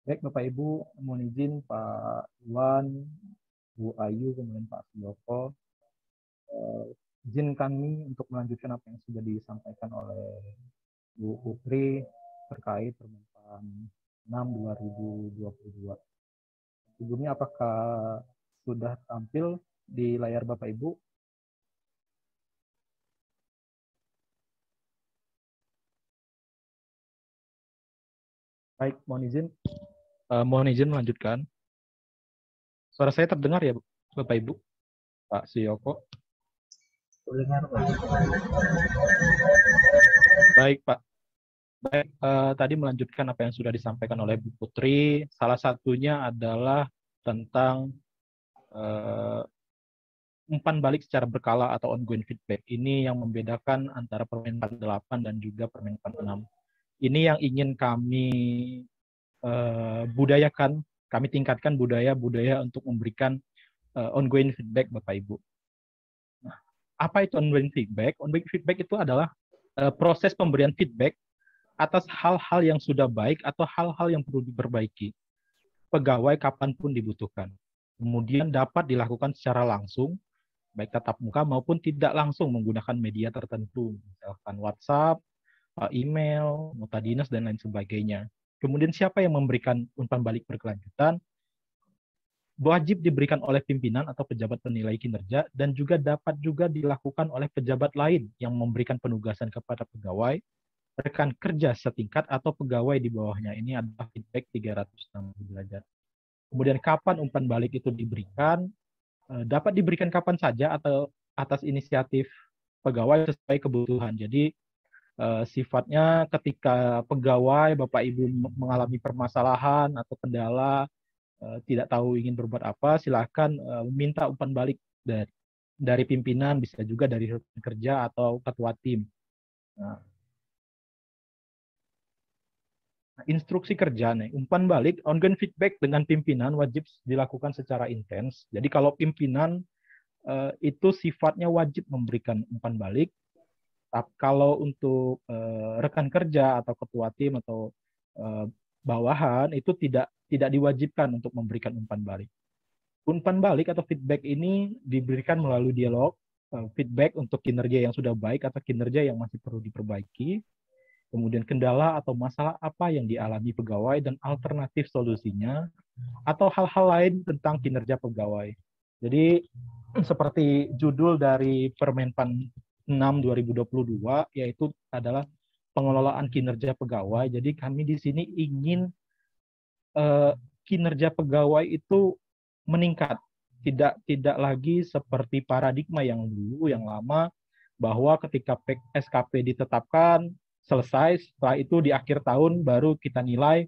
Baik Bapak Ibu, mohon izin Pak Iwan, Bu Ayu, kemudian Pak Suyoko. Eh, izin kami untuk melanjutkan apa yang sudah disampaikan oleh Bu Putri terkait Permenpan 6 2022. Sebelumnya apakah sudah tampil di layar Bapak Ibu? Baik, mohon izin melanjutkan. Suara saya terdengar ya Bapak Ibu, Pak Suyoko? Terdengar, Pak. Baik Pak. Baik, tadi melanjutkan apa yang sudah disampaikan oleh Bu Putri. Salah satunya adalah tentang eh, umpan balik secara berkala atau ongoing feedback. Ini yang membedakan antara Permenpan 8 dan juga Permenpan 6. Ini yang ingin kami budayakan, kami tingkatkan budaya-budaya untuk memberikan ongoing feedback Bapak Ibu. Nah, apa itu ongoing feedback? Ongoing feedback itu adalah proses pemberian feedback atas hal-hal yang sudah baik atau hal-hal yang perlu diperbaiki pegawai kapanpun dibutuhkan. Kemudian dapat dilakukan secara langsung, baik tatap muka maupun tidak langsung menggunakan media tertentu, misalkan WhatsApp, email, nota dinas, dan lain sebagainya. Kemudian siapa yang memberikan umpan balik berkelanjutan? Wajib diberikan oleh pimpinan atau pejabat penilai kinerja dan juga dapat juga dilakukan oleh pejabat lain yang memberikan penugasan kepada pegawai, rekan kerja setingkat atau pegawai di bawahnya. Ini adalah feedback 360 derajat. Kemudian kapan umpan balik itu diberikan? Dapat diberikan kapan saja atau atas inisiatif pegawai sesuai kebutuhan. Jadi sifatnya ketika pegawai Bapak Ibu mengalami permasalahan atau kendala, tidak tahu ingin berbuat apa, silakan minta umpan balik dari pimpinan, bisa juga dari rekan kerja atau ketua tim. Nah, instruksi kerja nih, umpan balik, ongoing feedback dengan pimpinan wajib dilakukan secara intens. Jadi kalau pimpinan itu sifatnya wajib memberikan umpan balik. Kalau untuk rekan kerja atau ketua tim atau eh, bawahan itu tidak diwajibkan untuk memberikan umpan balik. Umpan balik atau feedback ini diberikan melalui dialog, feedback untuk kinerja yang sudah baik atau kinerja yang masih perlu diperbaiki, kemudian kendala atau masalah apa yang dialami pegawai dan alternatif solusinya, atau hal-hal lain tentang kinerja pegawai. Jadi seperti judul dari Permenpan 6 2022 yaitu adalah pengelolaan kinerja pegawai. Jadi kami di sini ingin kinerja pegawai itu meningkat, tidak lagi seperti paradigma yang dulu yang lama bahwa ketika SKP ditetapkan selesai, setelah itu di akhir tahun baru kita nilai.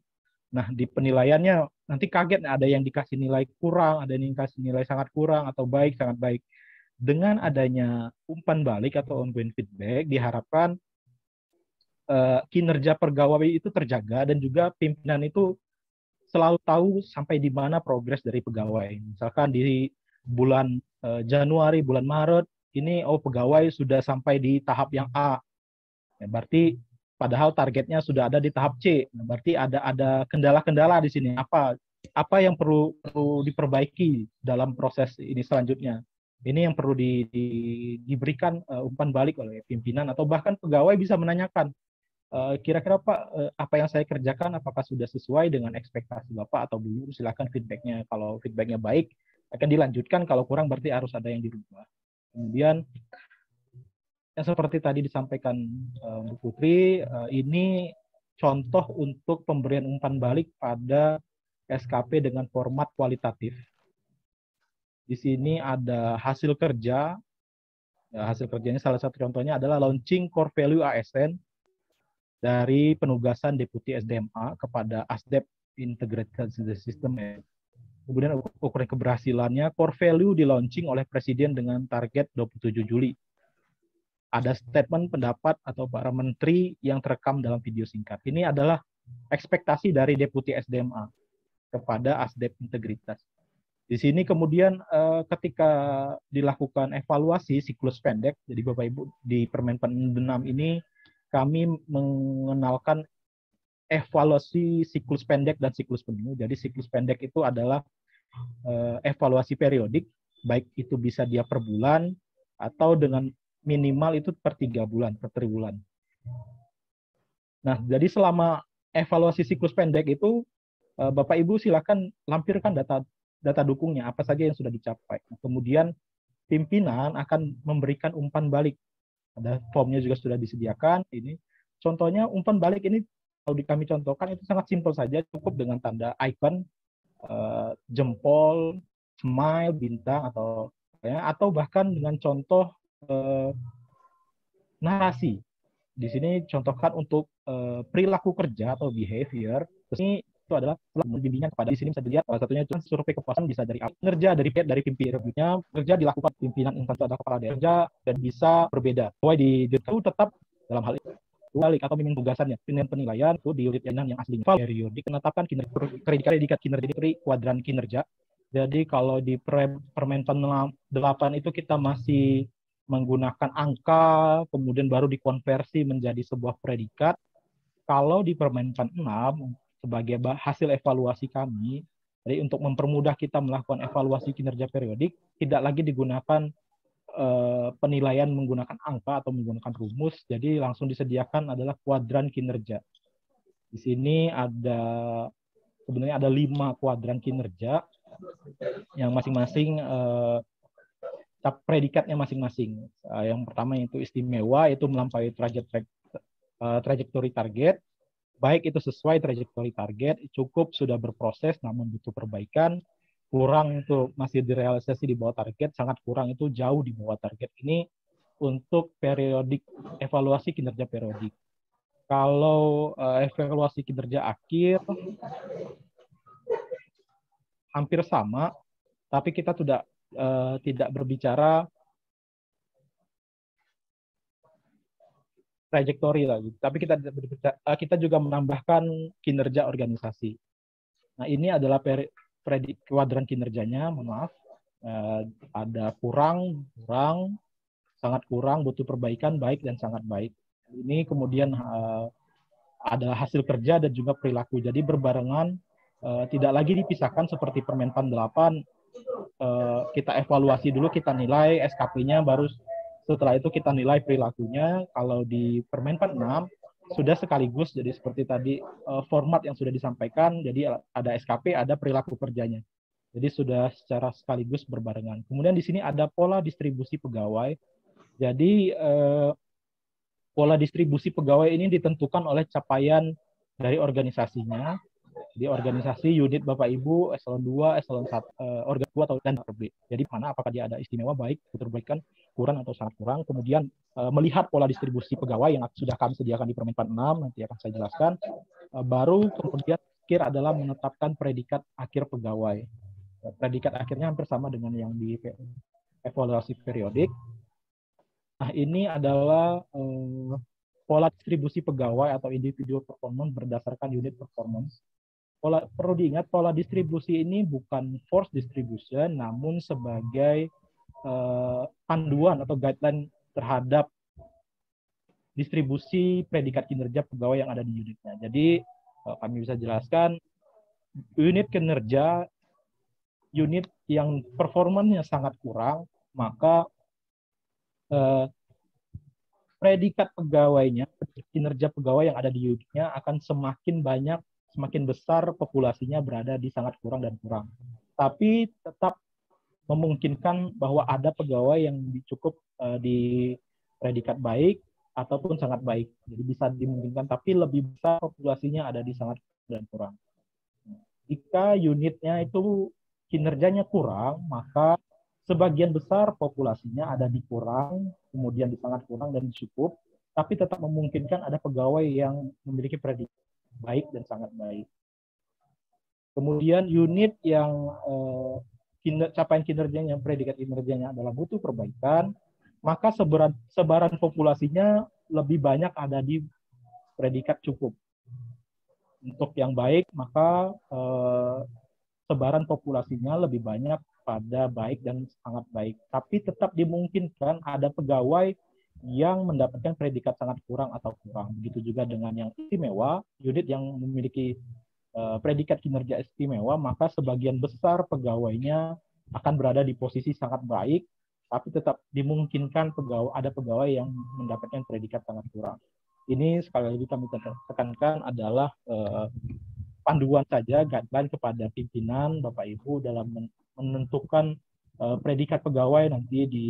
Nah, di penilaiannya nanti kaget ada yang dikasih nilai kurang, ada yang dikasih nilai sangat kurang atau baik, sangat baik. Dengan adanya umpan balik atau ongoing feedback, diharapkan kinerja pegawai itu terjaga dan juga pimpinan itu selalu tahu sampai di mana progres dari pegawai. Misalkan di bulan Januari, bulan Maret, ini pegawai sudah sampai di tahap yang A. Ya, berarti padahal targetnya sudah ada di tahap C. Nah, berarti ada kendala-kendala di sini. Apa yang perlu diperbaiki dalam proses ini selanjutnya? Ini yang perlu diberikan umpan balik oleh pimpinan atau bahkan pegawai bisa menanyakan, kira-kira Pak, apa yang saya kerjakan apakah sudah sesuai dengan ekspektasi Bapak atau belum? Silakan feedbacknya. Kalau feedbacknya baik, akan dilanjutkan. Kalau kurang, berarti harus ada yang dirubah. Kemudian, yang seperti tadi disampaikan Bu Putri, ini contoh untuk pemberian umpan balik pada SKP dengan format kualitatif. Di sini ada hasil kerja. Ya, hasil kerjanya salah satu contohnya adalah launching core value ASN dari penugasan Deputi SDMA kepada ASDEP Integrated System. Kemudian ukuran keberhasilannya, core value di launching oleh Presiden dengan target 27 Juli. Ada statement pendapat atau para menteri yang terekam dalam video singkat. Ini adalah ekspektasi dari Deputi SDMA kepada ASDEP Integritas. Di sini kemudian ketika dilakukan evaluasi siklus pendek, jadi Bapak Ibu di Permenpan 6 ini kami mengenalkan evaluasi siklus pendek dan siklus penuh. Jadi siklus pendek itu adalah evaluasi periodik, baik itu bisa dia per bulan atau dengan minimal itu per 3 bulan, per triwulan. Nah, jadi selama evaluasi siklus pendek itu, Bapak Ibu silakan lampirkan data dukungnya, apa saja yang sudah dicapai. Kemudian pimpinan akan memberikan umpan balik. Ada formnya juga sudah disediakan. Ini contohnya umpan balik ini kalau kami contohkan itu sangat simpel saja, cukup dengan tanda icon, jempol, smile, bintang atau bahkan dengan contoh narasi. Di sini contohkan untuk perilaku kerja atau behavior. Ini itu adalah bimbingan kepada, di sini bisa dilihat salah satunya itu survei kepuasan bisa dari kinerja dari pimpinan, kerja dilakukan pimpinan instansi atau kepala daerah dan bisa berbeda. Bahwa di itu tetap dalam hal itu balik atau minim tugasannya penilaian itu di unit yang aslinya periodik menetapkan predikat kinerja di kuadran kinerja. Jadi kalau di Permenpan 8 itu kita masih menggunakan angka, kemudian baru dikonversi menjadi sebuah predikat. Kalau di Permenpan 6, sebagai hasil evaluasi kami, jadi untuk mempermudah kita melakukan evaluasi kinerja periodik, tidak lagi digunakan penilaian menggunakan angka atau menggunakan rumus, jadi langsung disediakan adalah kuadran kinerja. Di sini sebenarnya ada 5 kuadran kinerja, yang masing-masing predikatnya masing-masing. Yang pertama itu istimewa, itu melampaui trajektori target, baik itu sesuai trajektori target, cukup sudah berproses namun butuh perbaikan, kurang itu masih direalisasi di bawah target, sangat kurang itu jauh di bawah target. Ini untuk periodik, evaluasi kinerja periodik. Kalau evaluasi kinerja akhir hampir sama, tapi kita tidak berbicara trajektori lagi, tapi kita juga menambahkan kinerja organisasi. Nah, ini adalah kuadran kinerjanya, mohon maaf, ada kurang, sangat kurang, butuh perbaikan, baik dan sangat baik. Ini kemudian adalah hasil kerja dan juga perilaku. Jadi berbarengan, tidak lagi dipisahkan seperti Permenpan 8. Kita evaluasi dulu, kita nilai SKP-nya, baru setelah itu kita nilai perilakunya. Kalau di Permenpan 6 sudah sekaligus, jadi seperti tadi format yang sudah disampaikan, jadi ada SKP, ada perilaku kerjanya. Jadi sudah secara sekaligus berbarengan. Kemudian di sini ada pola distribusi pegawai. Jadi pola distribusi pegawai ini ditentukan oleh capaian dari organisasinya. Di organisasi unit Bapak Ibu eselon 2, eselon 1, organ 2 atau dan B. Jadi mana apakah dia ada istimewa, baik, perbaikan, kurang atau sangat kurang. Kemudian melihat pola distribusi pegawai yang sudah kami sediakan di Permenpan 6, nanti akan saya jelaskan. Baru kemudian akhir adalah menetapkan predikat akhir pegawai. Predikat akhirnya hampir sama dengan yang di evaluasi periodik. Nah, ini adalah pola distribusi pegawai atau individual performance berdasarkan unit performance. Perlu diingat, pola distribusi ini bukan force distribution, namun sebagai panduan atau guideline terhadap distribusi predikat kinerja pegawai yang ada di unitnya. Jadi kami bisa jelaskan, unit kinerja, unit yang performanya sangat kurang, maka predikat pegawainya, kinerja pegawai yang ada di unitnya akan semakin banyak, semakin besar populasinya berada di sangat kurang dan kurang. Tapi tetap memungkinkan bahwa ada pegawai yang cukup di predikat baik ataupun sangat baik. Jadi bisa dimungkinkan, tapi lebih besar populasinya ada di sangat dan kurang. Jika unitnya itu kinerjanya kurang, maka sebagian besar populasinya ada di kurang, kemudian di sangat kurang dan cukup, tapi tetap memungkinkan ada pegawai yang memiliki predikat baik dan sangat baik. Kemudian unit yang capaian kinerjanya, predikat kinerjanya adalah butuh perbaikan, maka sebaran populasinya lebih banyak ada di predikat cukup. Untuk yang baik, maka sebaran populasinya lebih banyak pada baik dan sangat baik. Tapi tetap dimungkinkan ada pegawai yang mendapatkan predikat sangat kurang atau kurang. Begitu juga dengan yang istimewa, unit yang memiliki predikat kinerja istimewa, maka sebagian besar pegawainya akan berada di posisi sangat baik, tapi tetap dimungkinkan ada pegawai yang mendapatkan predikat sangat kurang. Ini sekali lagi kami tekankan adalah panduan saja, guideline kepada pimpinan Bapak Ibu dalam menentukan predikat pegawai nanti di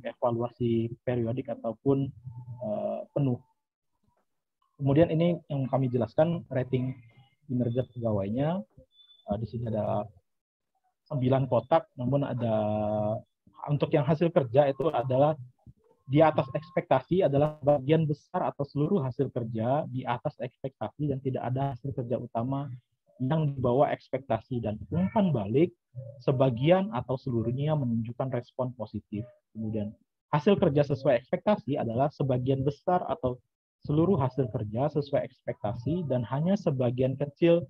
evaluasi periodik ataupun penuh. Kemudian ini yang kami jelaskan rating kinerja pegawainya. Di sini ada 9 kotak, namun ada untuk yang hasil kerja itu adalah di atas ekspektasi adalah bagian besar atau seluruh hasil kerja di atas ekspektasi dan tidak ada hasil kerja utama yang di bawah ekspektasi, dan umpan balik sebagian atau seluruhnya menunjukkan respon positif. Kemudian hasil kerja sesuai ekspektasi adalah sebagian besar atau seluruh hasil kerja sesuai ekspektasi dan hanya sebagian kecil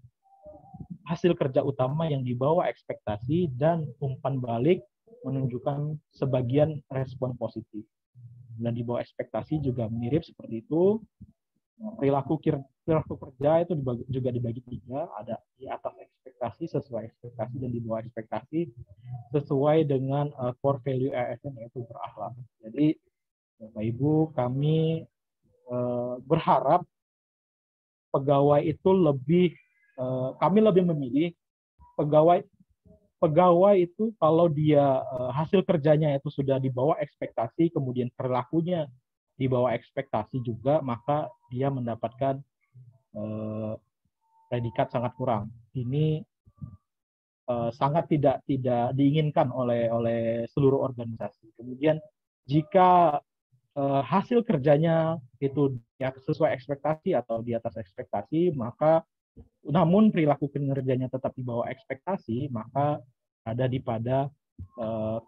hasil kerja utama yang di bawah ekspektasi, dan umpan balik menunjukkan sebagian respon positif. Dan di bawah ekspektasi juga mirip seperti itu. Perilaku kerja itu juga dibagi 3, ada di atas ekspektasi, sesuai ekspektasi, dan di bawah ekspektasi sesuai dengan core value ASN, yaitu berakhlak. Jadi Bapak Ibu, kami berharap pegawai itu kami lebih memilih pegawai itu kalau dia hasil kerjanya itu sudah di bawah ekspektasi, kemudian perilakunya di bawah ekspektasi juga, maka dia mendapatkan predikat sangat kurang. Ini sangat tidak diinginkan oleh seluruh organisasi. Kemudian jika hasil kerjanya itu ya sesuai ekspektasi atau di atas ekspektasi, maka namun perilaku kinerjanya tetap di bawah ekspektasi, maka ada pada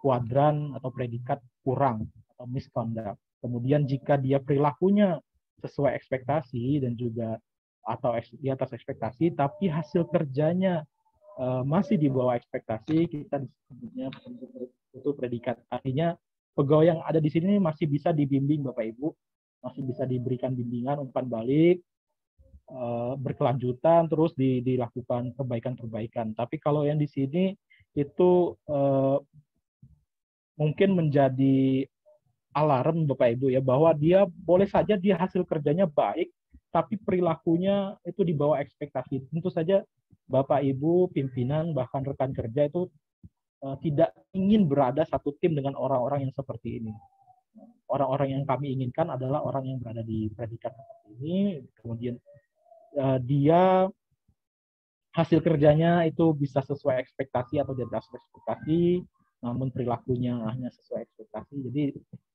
kuadran atau predikat kurang atau misconduct. Kemudian jika dia perilakunya sesuai ekspektasi dan juga atau di atas ekspektasi, tapi hasil kerjanya masih di bawah ekspektasi, kita disebutnya itu predikat. Artinya pegawai yang ada di sini masih bisa dibimbing Bapak Ibu, masih bisa diberikan bimbingan umpan balik, berkelanjutan, terus dilakukan perbaikan-perbaikan. Tapi kalau yang di sini itu mungkin menjadi alarm Bapak Ibu ya, bahwa dia boleh saja dia hasil kerjanya baik, tapi perilakunya itu di bawah ekspektasi. Tentu saja Bapak Ibu, pimpinan, bahkan rekan kerja itu tidak ingin berada satu tim dengan orang-orang yang seperti ini. Orang-orang yang kami inginkan adalah orang yang berada di predikat seperti ini, kemudian dia hasil kerjanya itu bisa sesuai ekspektasi atau di atas ekspektasi, namun perilakunya hanya sesuai ekspektasi. Jadi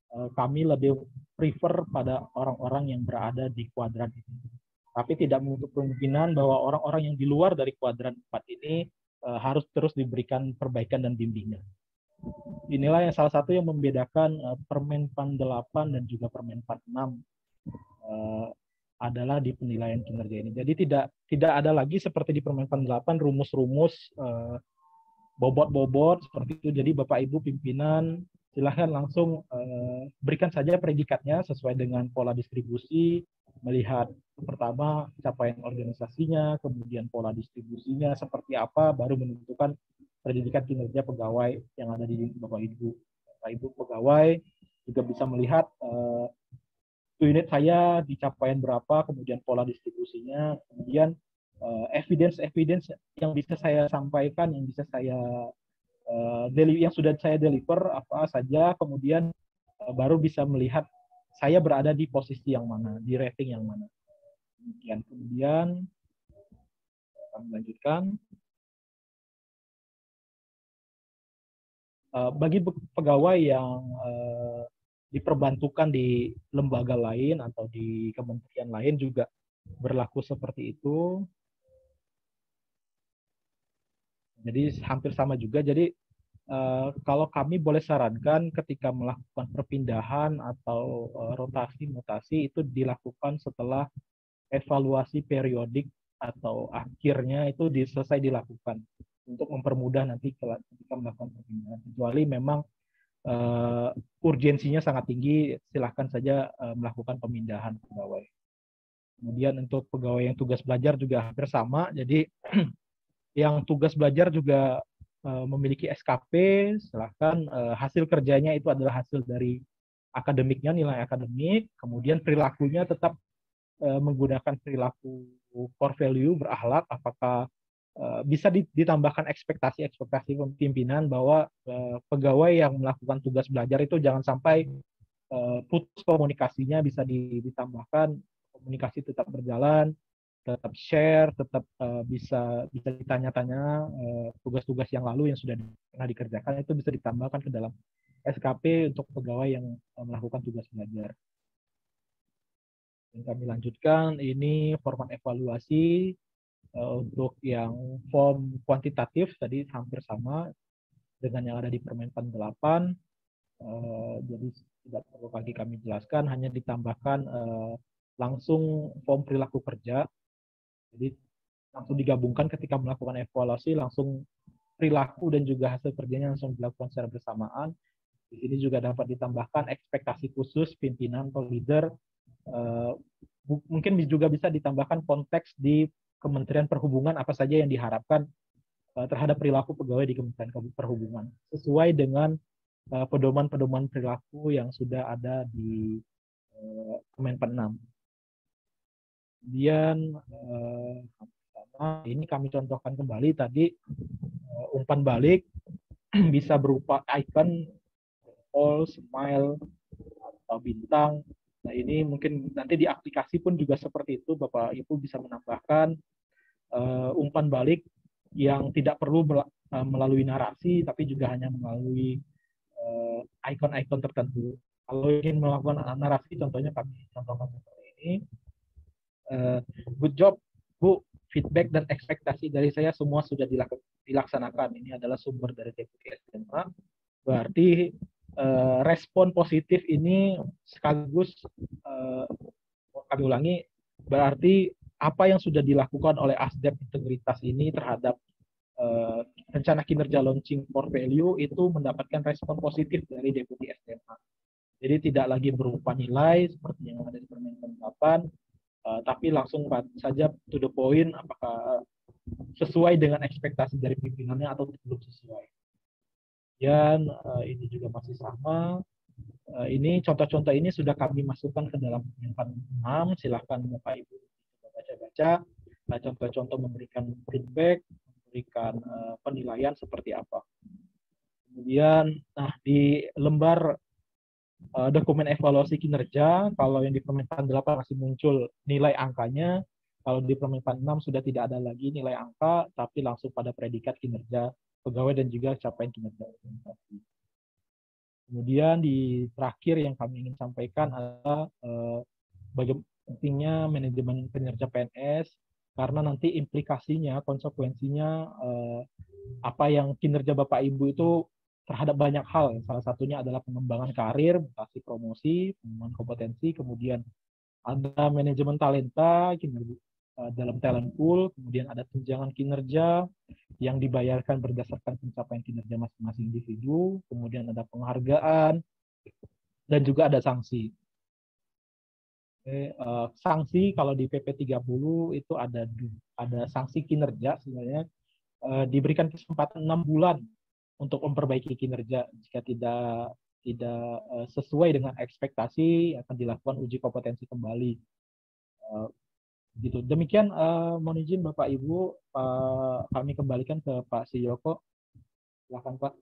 kami lebih prefer pada orang-orang yang berada di kuadran ini. Tapi tidak menutup kemungkinan bahwa orang-orang yang di luar dari kuadran 4 ini harus terus diberikan perbaikan dan bimbingan. Inilah yang salah satu yang membedakan Permenpan 8 dan juga Permenpan 6 adalah di penilaian kinerja ini. Jadi tidak ada lagi seperti di Permenpan 8 rumus-rumus bobot-bobot seperti itu. Jadi Bapak Ibu pimpinan silahkan langsung berikan saja predikatnya sesuai dengan pola distribusi, melihat pertama capaian organisasinya, kemudian pola distribusinya seperti apa, baru menentukan predikat kinerja pegawai yang ada di Bapak Ibu. Bapak Ibu pegawai juga bisa melihat unit saya di capaian berapa, kemudian pola distribusinya, kemudian evidence yang bisa saya sampaikan, yang bisa saya yang sudah saya deliver apa saja, kemudian baru bisa melihat saya berada di posisi yang mana, di rating yang mana. Kemudian kami lanjutkan. Bagi pegawai yang diperbantukan di lembaga lain atau di kementerian lain juga berlaku seperti itu. Jadi hampir sama juga. Jadi kalau kami boleh sarankan ketika melakukan perpindahan atau rotasi mutasi itu dilakukan setelah evaluasi periodik atau akhirnya itu selesai dilakukan untuk mempermudah nanti ketika melakukan perpindahan. Kecuali memang urgensinya sangat tinggi, silahkan saja melakukan pemindahan pegawai. Kemudian untuk pegawai yang tugas belajar juga hampir sama, jadi yang tugas belajar juga memiliki SKP, silahkan hasil kerjanya itu adalah hasil dari akademiknya, nilai akademik, kemudian perilakunya tetap menggunakan perilaku core value, berakhlak, apakah bisa ditambahkan ekspektasi-ekspektasi pimpinan bahwa pegawai yang melakukan tugas belajar itu jangan sampai putus komunikasinya, bisa ditambahkan komunikasi tetap berjalan, tetap share, tetap bisa ditanya-tanya tugas-tugas yang lalu yang sudah pernah dikerjakan itu bisa ditambahkan ke dalam SKP untuk pegawai yang melakukan tugas belajar. Dan kami lanjutkan, ini format evaluasi untuk yang form kuantitatif tadi hampir sama dengan yang ada di Permenpan 8. Jadi tidak perlu lagi kami jelaskan, hanya ditambahkan langsung form perilaku kerja. Jadi langsung digabungkan ketika melakukan evaluasi, langsung perilaku dan juga hasil kerjanya langsung dilakukan secara bersamaan. Di sini juga dapat ditambahkan ekspektasi khusus pimpinan atau leader. Mungkin juga bisa ditambahkan konteks di Kementerian Perhubungan apa saja yang diharapkan terhadap perilaku pegawai di Kementerian Perhubungan sesuai dengan pedoman-pedoman perilaku yang sudah ada di Kemenpan 6. Kemudian ini kami contohkan kembali tadi umpan balik bisa berupa icon, all, smile, atau bintang. Nah ini mungkin nanti di aplikasi pun juga seperti itu, Bapak Ibu bisa menambahkan umpan balik yang tidak perlu melalui narasi, tapi juga hanya melalui icon-icon tertentu. Kalau ingin melakukan narasi, contohnya kami contohkan seperti ini. Good job, Bu. Feedback dan ekspektasi dari saya semua sudah dilaksanakan. Ini adalah sumber dari Deputi SMA. Berarti respon positif ini sekaligus kami ulangi, berarti apa yang sudah dilakukan oleh Asdep Integritas ini terhadap rencana kinerja launching core value itu mendapatkan respon positif dari Deputi SMA. Jadi tidak lagi berupa nilai seperti yang ada di Permenpan 8, tapi langsung saja to the point, apakah sesuai dengan ekspektasi dari pimpinannya atau belum sesuai. Dan ini juga masih sama. Ini contoh-contoh ini sudah kami masukkan ke dalam Permenpan 6. Silahkan Bapak Ibu baca-baca. Contoh-contoh memberikan feedback, memberikan penilaian seperti apa. Kemudian, nah di lembar dokumen evaluasi kinerja, kalau yang di Permenpan 8 masih muncul nilai angkanya, kalau di Permenpan 6 sudah tidak ada lagi nilai angka, tapi langsung pada predikat kinerja pegawai dan juga capaian kinerja organisasi. Kemudian di terakhir yang kami ingin sampaikan adalah bagaimana pentingnya manajemen kinerja PNS, karena nanti implikasinya, konsekuensinya apa yang kinerja Bapak Ibu itu terhadap banyak hal. Salah satunya adalah pengembangan karir, mutasi promosi, pengembangan kompetensi, kemudian ada manajemen talenta, kinerja dalam talent pool, kemudian ada tunjangan kinerja yang dibayarkan berdasarkan pencapaian kinerja masing-masing individu, kemudian ada penghargaan, dan juga ada sanksi. Sanksi kalau di PP 30 itu ada sanksi kinerja sebenarnya diberikan kesempatan 6 bulan untuk memperbaiki kinerja. Jika tidak sesuai dengan ekspektasi akan dilakukan uji kompetensi kembali. Gitu. Demikian mohon izin Bapak Ibu, kami kembalikan ke Pak Siyoko. Silakan Pak.